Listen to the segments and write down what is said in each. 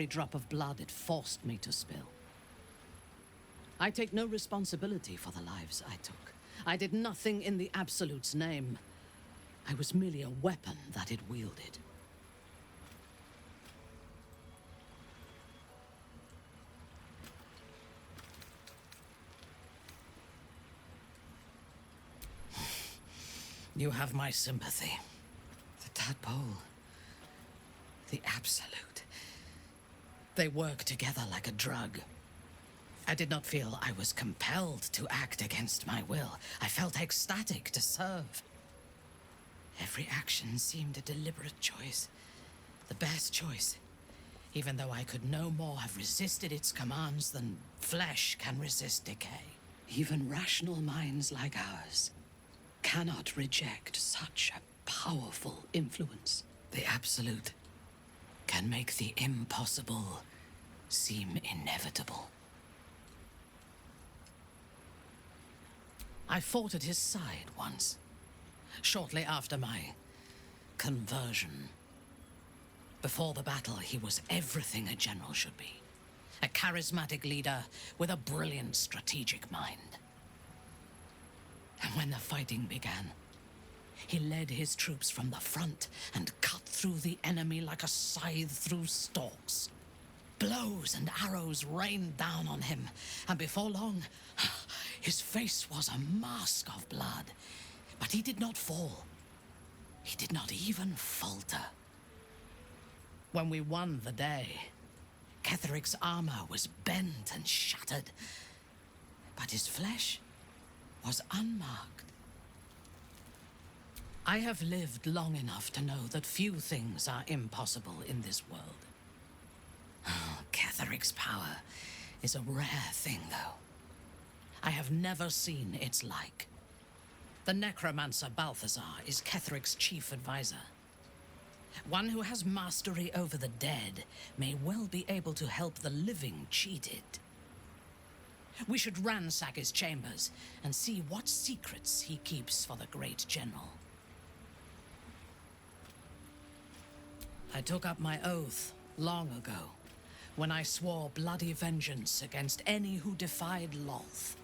every drop of blood it forced me to spill. I take no responsibility for the lives I took. I did nothing in the Absolute's name. I was merely a weapon that it wielded. You have my sympathy. The tadpole. The Absolute. They work together like a drug. I did not feel I was compelled to act against my will. I felt ecstatic to serve. Every action seemed a deliberate choice. The best choice. Even though I could no more have resisted its commands than flesh can resist decay. Even rational minds like ours cannot reject such a powerful influence. The Absolute can make the impossible seem inevitable. I fought at his side once, shortly after my conversion. Before the battle, he was everything a general should be. A charismatic leader with a brilliant strategic mind. And when the fighting began, he led his troops from the front and cut through the enemy like a scythe through stalks. Blows and arrows rained down on him, and before long, his face was a mask of blood. But he did not fall. He did not even falter. When we won the day, Ketheric's armor was bent and shattered, but his flesh was unmarked. I have lived long enough to know that few things are impossible in this world. Ketheric's power is a rare thing, though. I have never seen its like. The necromancer Balthazar is Ketheric's chief advisor. One who has mastery over the dead may well be able to help the living cheated. We should ransack his chambers and see what secrets he keeps for the great general. I took up my oath long ago, when I swore bloody vengeance against any who defied Lolth.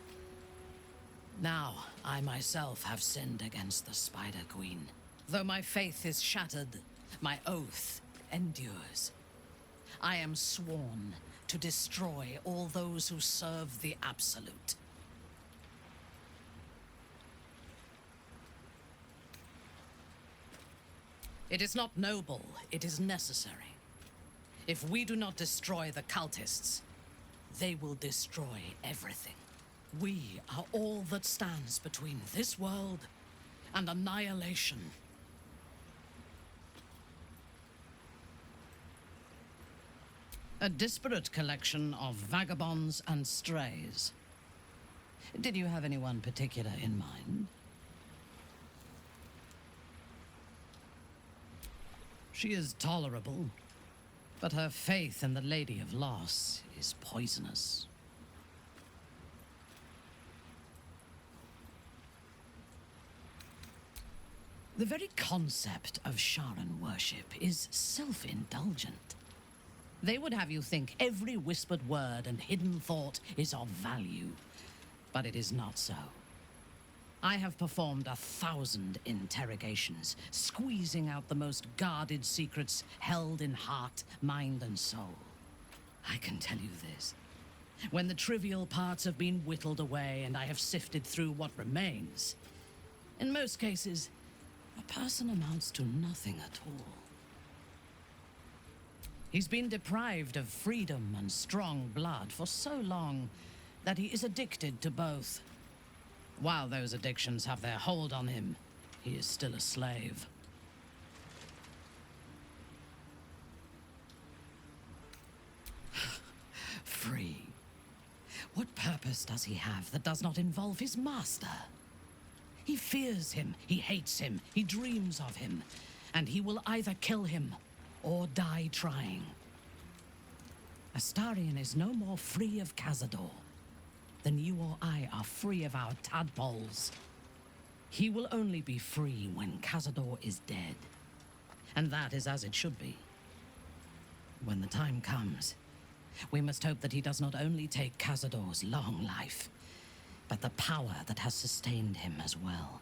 Now, I myself have sinned against the Spider Queen. Though my faith is shattered, my oath endures. I am sworn to destroy all those who serve the Absolute. It is not noble, it is necessary. If we do not destroy the cultists, they will destroy everything. We are all that stands between this world and annihilation. A disparate collection of vagabonds and strays. Did you have anyone particular in mind? She is tolerable, but her faith in the Lady of Loss is poisonous. The very concept of Sharan worship is self-indulgent. They would have you think every whispered word and hidden thought is of value, but it is not so. I have performed 1,000 interrogations, squeezing out the most guarded secrets held in heart, mind, and soul. I can tell you this. When the trivial parts have been whittled away and I have sifted through what remains, in most cases, a person amounts to nothing at all. He's been deprived of freedom and strong blood for so long that he is addicted to both. While those addictions have their hold on him, he is still a slave. Free. What purpose does he have that does not involve his master? He fears him, he hates him, he dreams of him, and he will either kill him or die trying. Astarion is no more free of Cazador than you or I are free of our tadpoles. He will only be free when Cazador is dead, and that is as it should be. When the time comes, we must hope that he does not only take Cazador's long life, but the power that has sustained him as well.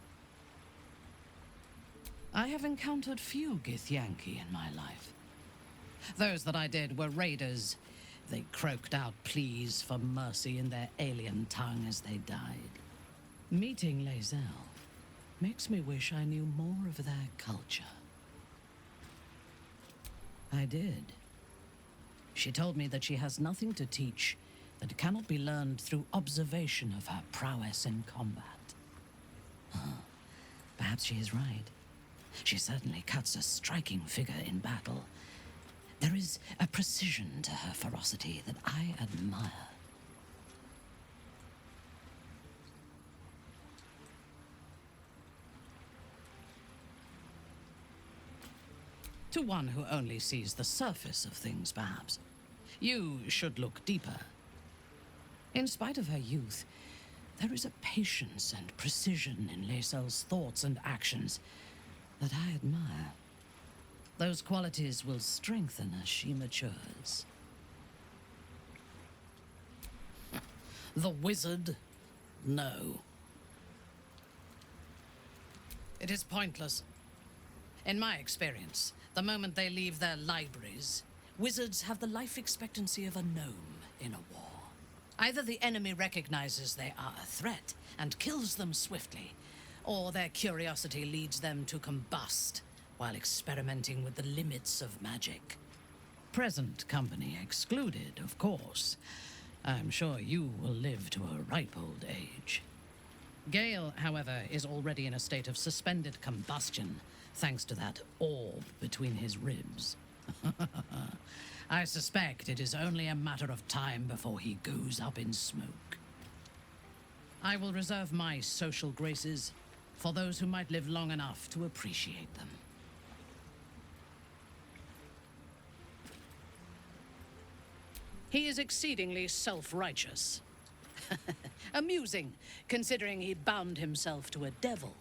I have encountered few Githyanki in my life. Those that I did were raiders. They croaked out pleas for mercy in their alien tongue as they died. Meeting Lae'zel makes me wish I knew more of their culture. I did. She told me that she has nothing to teach that cannot be learned through observation of her prowess in combat. Perhaps she is right. She certainly cuts a striking figure in battle. There is a precision to her ferocity that I admire. To one who only sees the surface of things, perhaps. You should look deeper. In spite of her youth, there is a patience and precision in Lae'zel's thoughts and actions that I admire. Those qualities will strengthen as she matures. The wizard? No. It is pointless. In my experience, the moment they leave their libraries, wizards have the life expectancy of a gnome in a war. Either the enemy recognizes they are a threat and kills them swiftly, or their curiosity leads them to combust while experimenting with the limits of magic. Present company excluded, of course. I'm sure you will live to a ripe old age. Gale, however, is already in a state of suspended combustion, thanks to that orb between his ribs. I suspect it is only a matter of time before he goes up in smoke. I will reserve my social graces for those who might live long enough to appreciate them. He is exceedingly self-righteous. Amusing, considering he bound himself to a devil.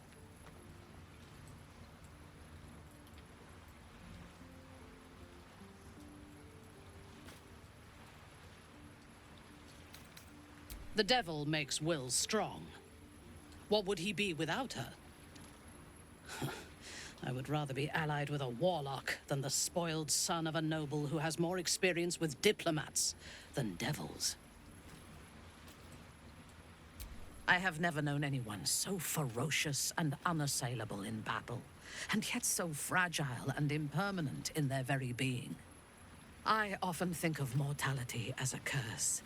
The devil makes will strong. What would he be without her? I would rather be allied with a warlock than the spoiled son of a noble who has more experience with diplomats than devils. I have never known anyone so ferocious and unassailable in battle, and yet so fragile and impermanent in their very being. I often think of mortality as a curse.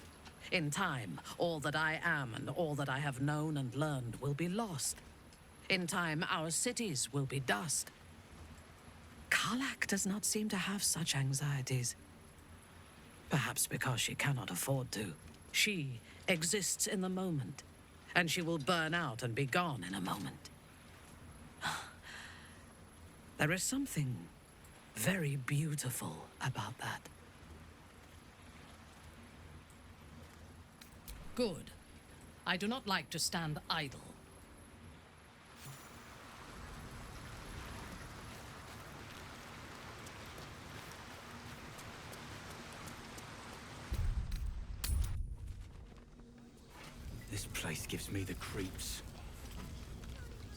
In time, all that I am and all that I have known and learned will be lost. In time, our cities will be dust. Karlach does not seem to have such anxieties. Perhaps because she cannot afford to. She exists in the moment, and she will burn out and be gone in a moment. There is something very beautiful about that. Good. I do not like to stand idle. This place gives me the creeps.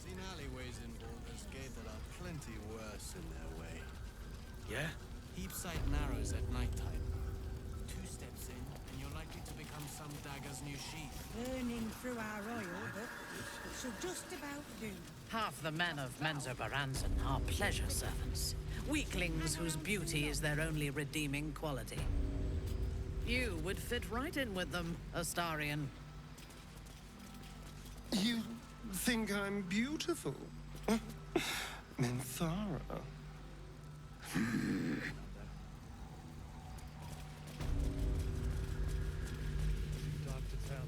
Seen alleyways in Baldur's Gate that are plenty worse in their way. Yeah? Heapside narrows at nighttime. 2 steps in, and you're likely to become some dagger's new sheath. Burning through our oil, but it should just about do. Half the men of Menzoberranzan are pleasure servants. Weaklings whose beauty is their only redeeming quality. You would fit right in with them, Astarion. You think I'm beautiful? Minthara. Dark to tell.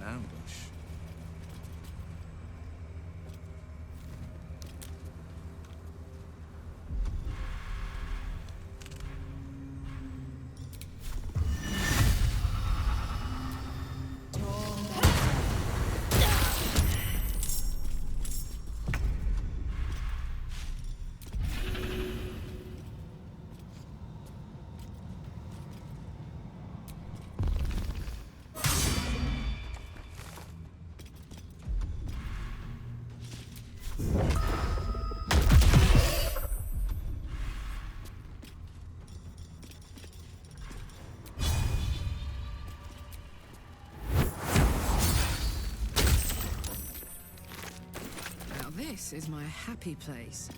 ambush. Now this is my happy place.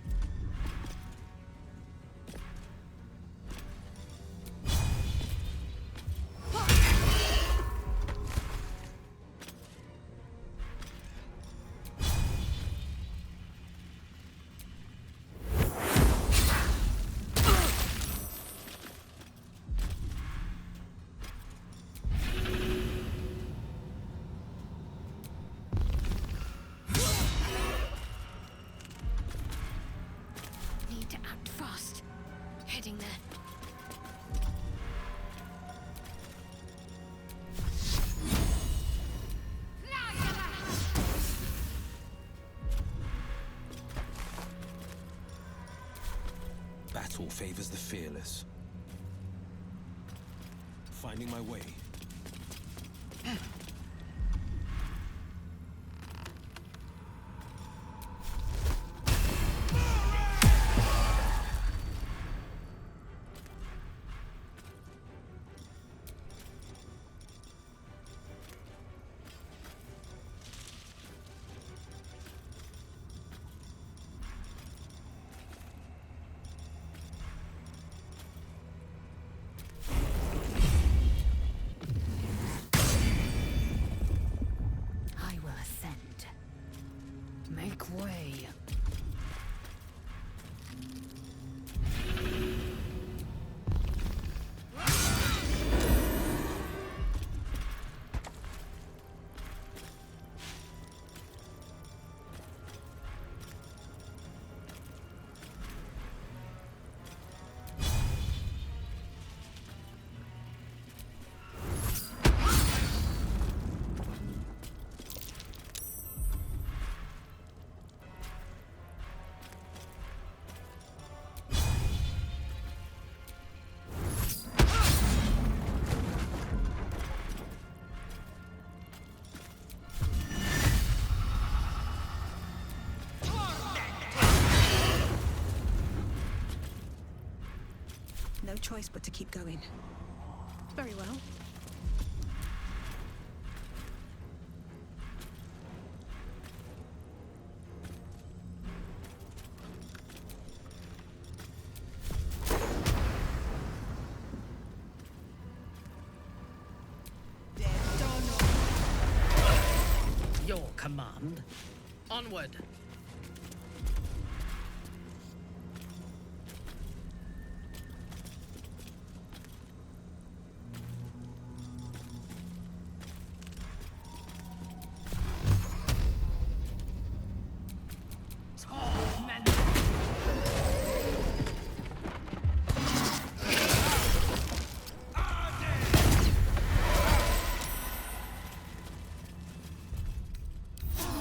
Need to act fast. Heading there. Battle favors the fearless. Finding my way. I will ascend. Make way. No choice but to keep going. Very well. Your command. Onward.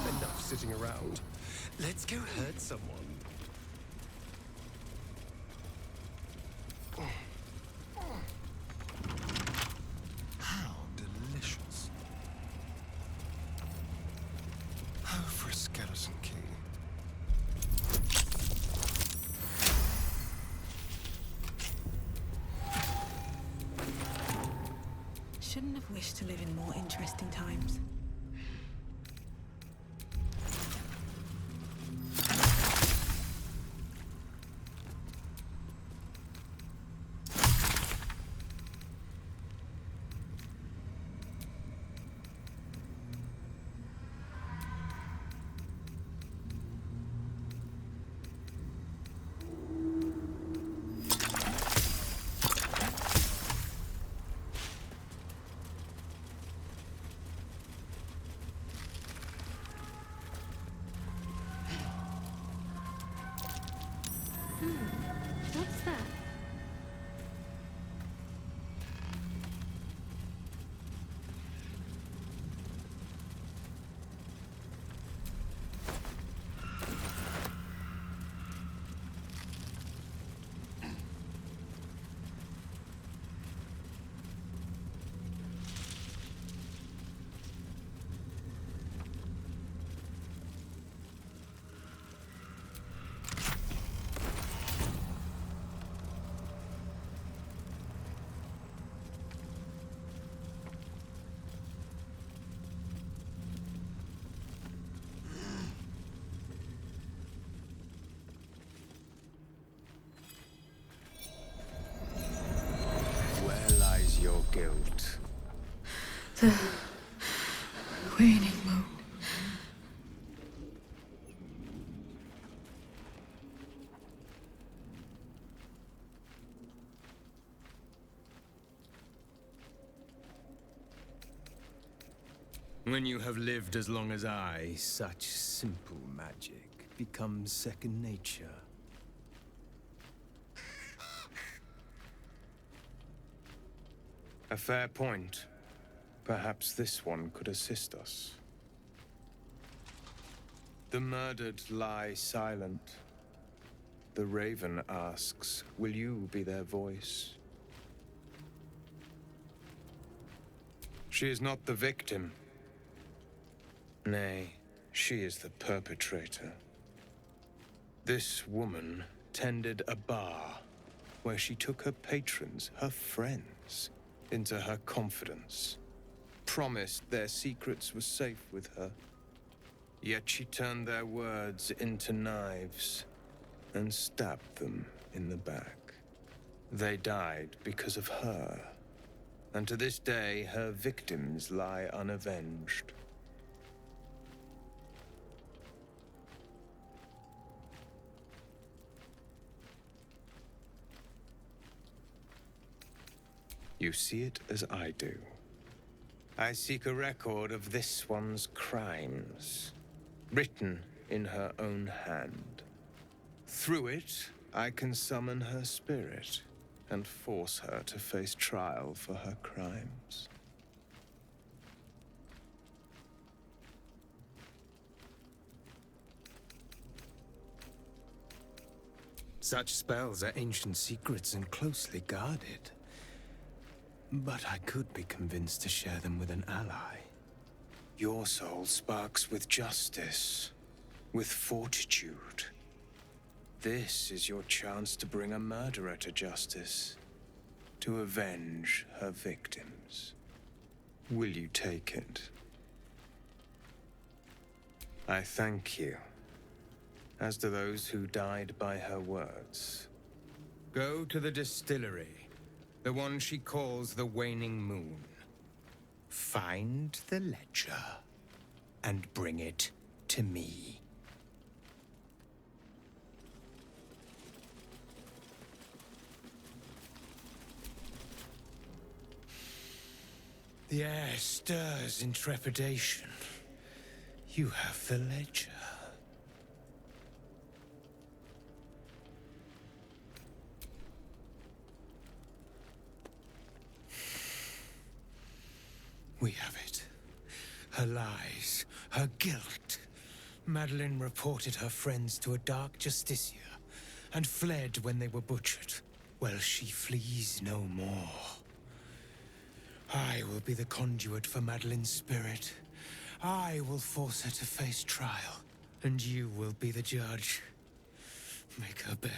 Enough sitting around. Let's go hurt someone. How delicious. Oh, for a skeleton key. Shouldn't have wished to live in more interesting times. that? Where lies your guilt? The waning moon. When you have lived as long as I, such simple magic becomes second nature. A fair point. Perhaps this one could assist us. The murdered lie silent. The raven asks, will you be their voice? She is not the victim. Nay, she is the perpetrator. This woman tended a bar where she took her patrons, her friends, into her confidence, promised their secrets were safe with her. Yet she turned their words into knives and stabbed them in the back. They died because of her, and to this day her victims lie unavenged. You see it as I do. I seek a record of this one's crimes, written in her own hand. Through it, I can summon her spirit and force her to face trial for her crimes. Such spells are ancient secrets and closely guarded. But I could be convinced to share them with an ally. Your soul sparks with justice, with fortitude. This is your chance to bring a murderer to justice, to avenge her victims. Will you take it? I thank you, as do those who died by her words. Go to the distillery. The one she calls the Waning Moon. Find the ledger and bring it to me. The air stirs in trepidation. You have the ledger. We have it. Her lies, her guilt. Madeline reported her friends to a dark justiciar and fled when they were butchered. Well, she flees no more. I will be the conduit for Madeline's spirit. I will force her to face trial, and you will be the judge. Make her beg.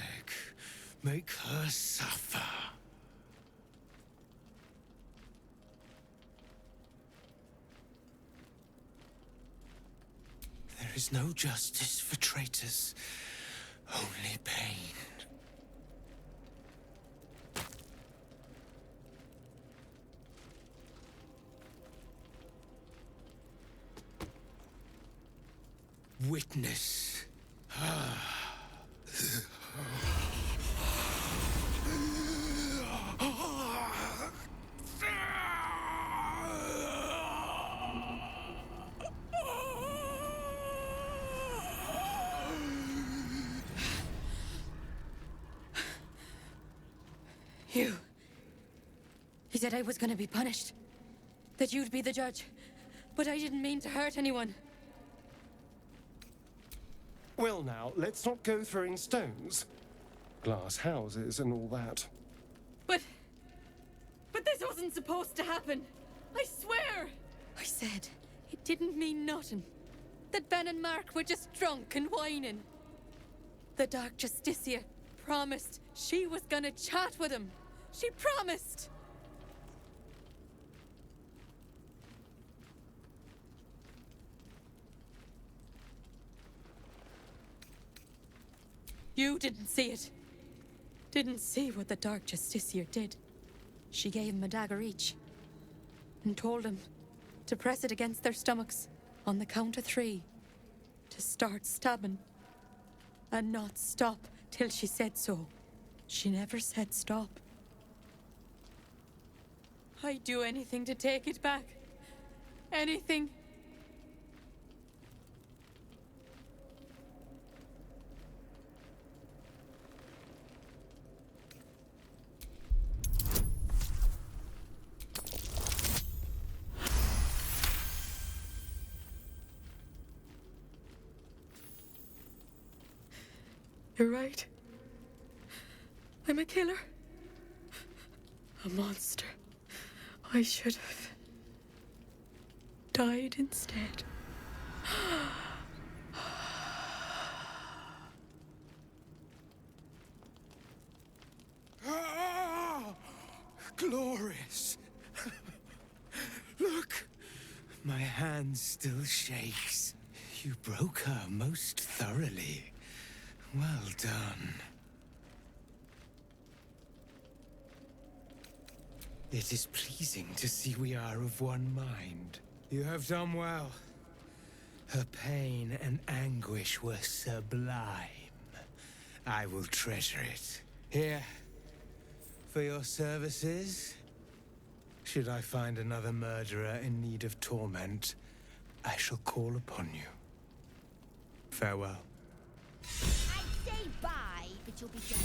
Make her suffer. There is no justice for traitors, only pain. Witness. you. He said I was gonna be punished. That you'd be the judge. But I didn't mean to hurt anyone. Well now, let's not go throwing stones. Glass houses and all that. But this wasn't supposed to happen. I swear! I said it didn't mean nothing. That Ben and Mark were just drunk and whining. The Dark Justicia promised she was gonna chat with him. She promised! You didn't see it. Didn't see what the Dark Justicia did. She gave him a dagger each. And told him to press it against their stomachs on the count of 3. To start stabbing. And not stop till she said so. She never said stop. I'd do anything to take it back. Anything. You're right. I'm a killer. A monster. I should have died instead. Ah! Glorious! Look! My hand still shakes. You broke her most thoroughly. Well done. It is pleasing to see we are of one mind. You have done well. Her pain and anguish were sublime. I will treasure it. Here, for your services. Should I find another murderer in need of torment, I shall call upon you. Farewell. I'd say bye, but you'll be dead.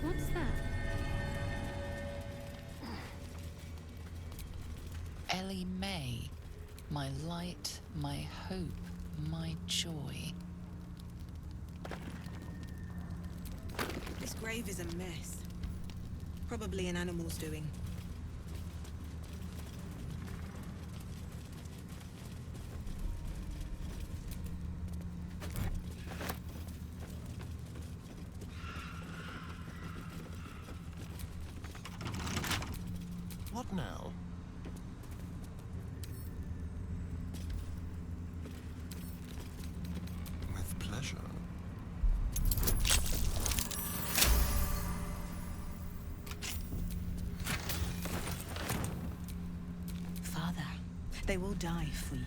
What's that? Ellie May, my light, my hope, my joy. This grave is a mess. Probably an animal's doing. What now? With pleasure. Father, they will die for you.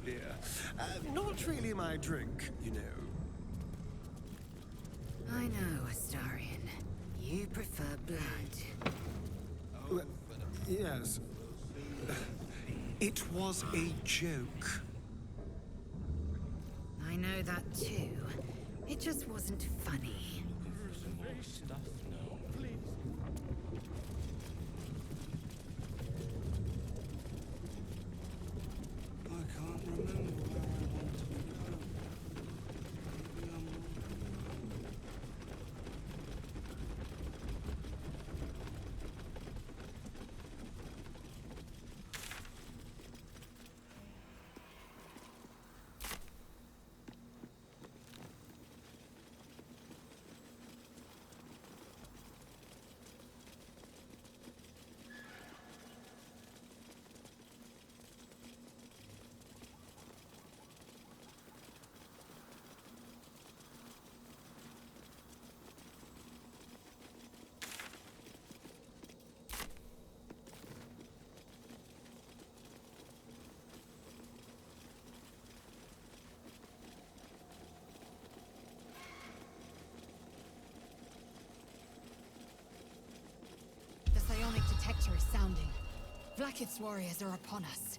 beer. Not really my drink, you know. I know, Astarion. You prefer blood. Well, yes. It was a joke. I know that too. It just wasn't funny. I can't remember where I wanted to go. Maybe I'm wrong. The psionic detector is sounding. Blacket's warriors are upon us.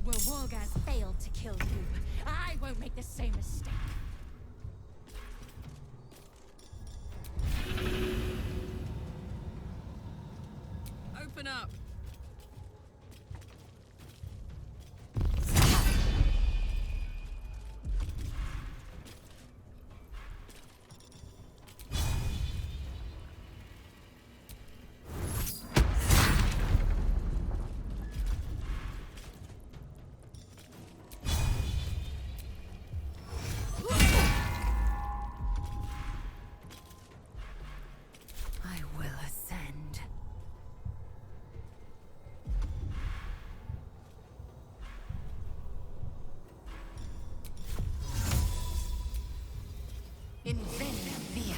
Where Wargaz failed to kill you, I won't make the same mistake. Open up. I will ascend. Invenia via.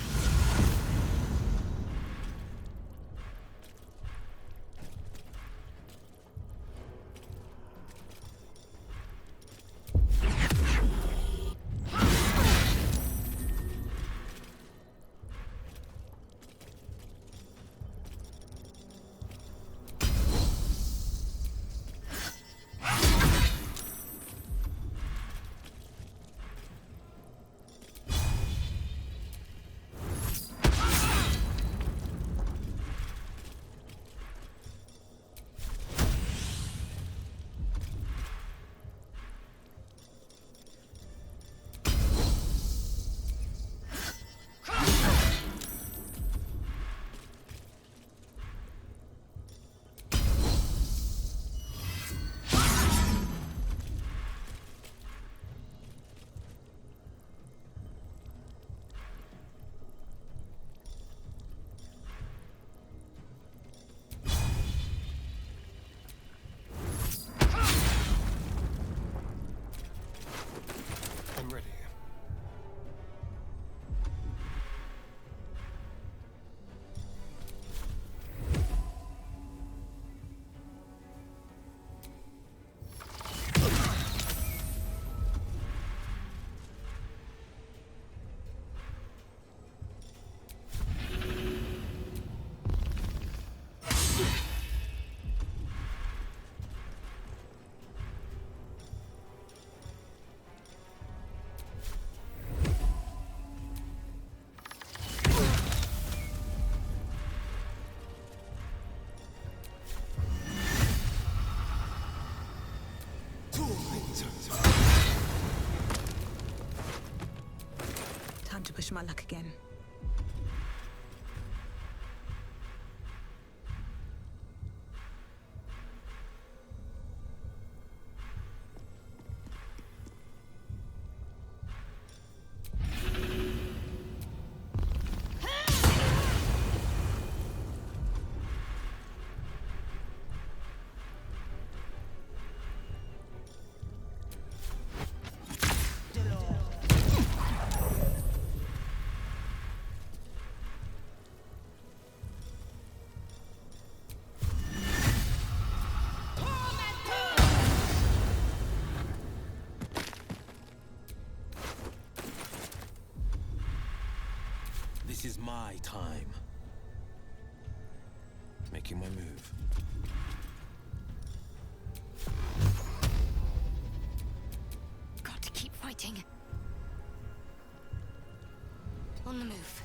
Time to push my luck again. This is my time. Making my move. Got to keep fighting. On the move.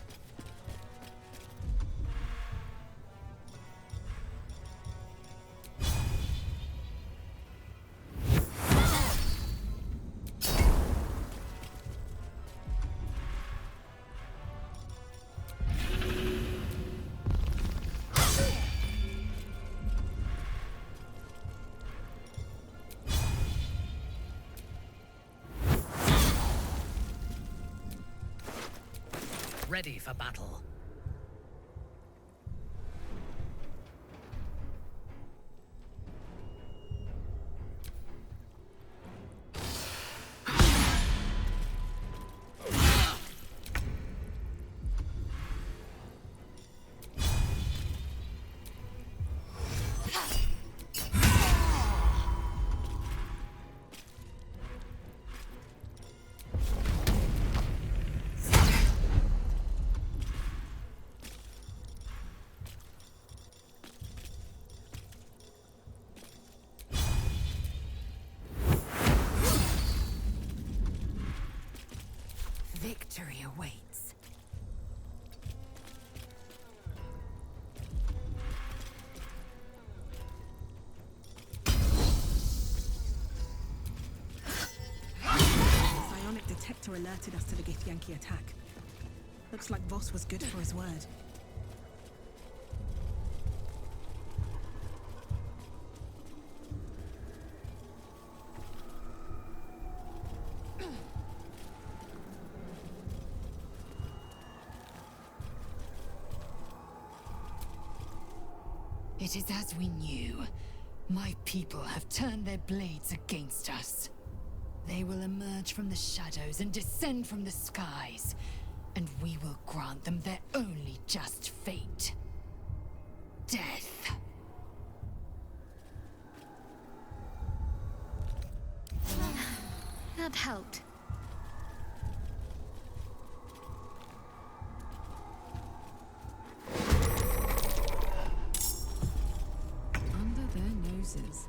Ready for battle. Victory awaits. Psionic detector alerted us to the Githyanki attack. Looks like Voss was good for his word. It is as we knew. My people have turned their blades against us. They will emerge from the shadows and descend from the skies, and we will grant them their only just fate. Death. That helped. Under their noses.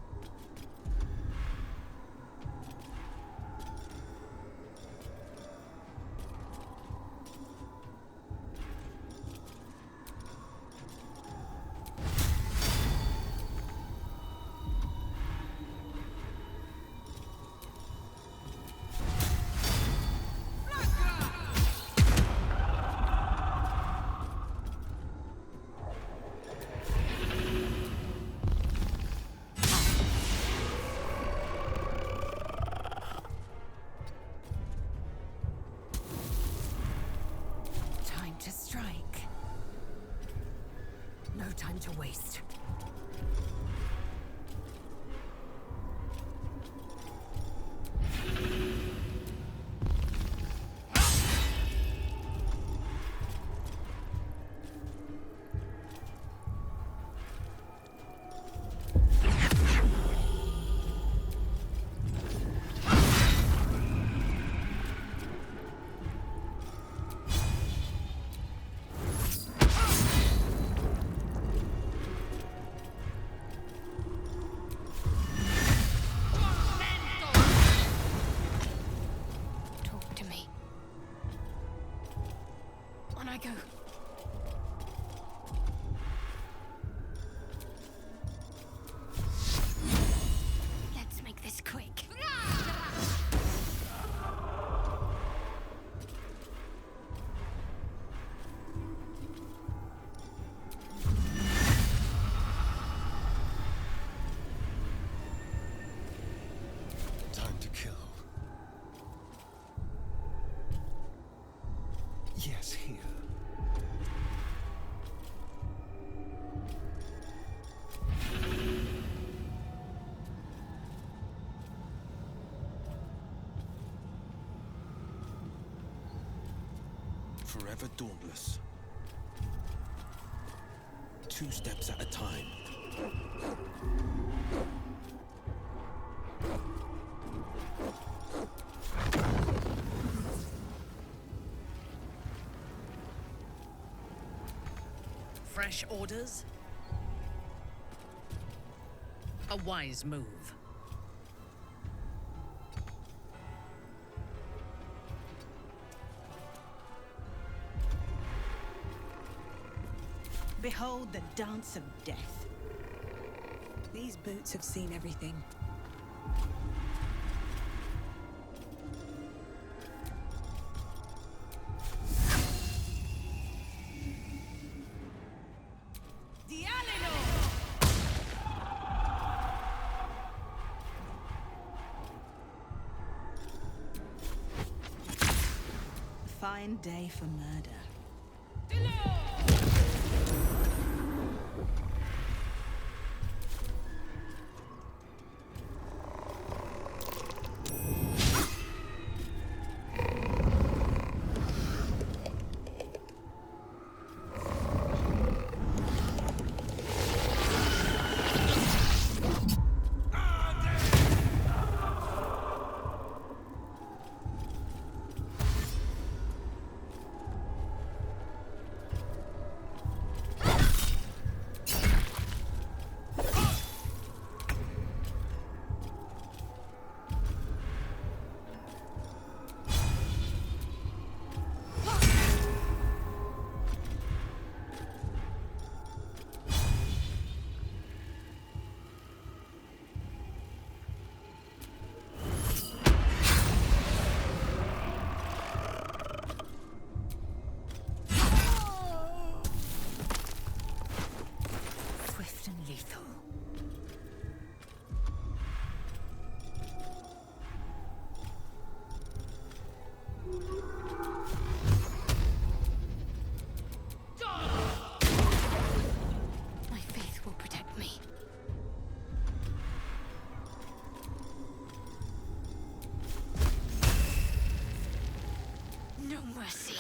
To strike. No time to waste. forever dauntless. 2 steps at a time. Fresh orders? A wise move. Behold the dance of death. These boots have seen everything. Fine day for murder. Swift and lethal. My faith will protect me. No mercy.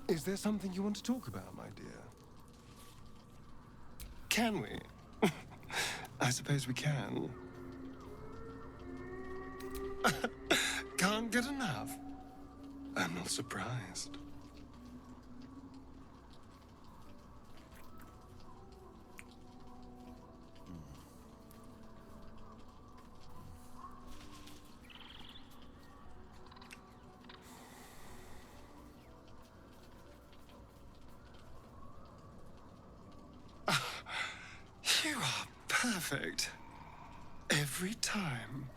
Is there something you want to talk about, my dear? Can we? I suppose we can. Can't get enough. I'm not surprised. You are perfect. Every time.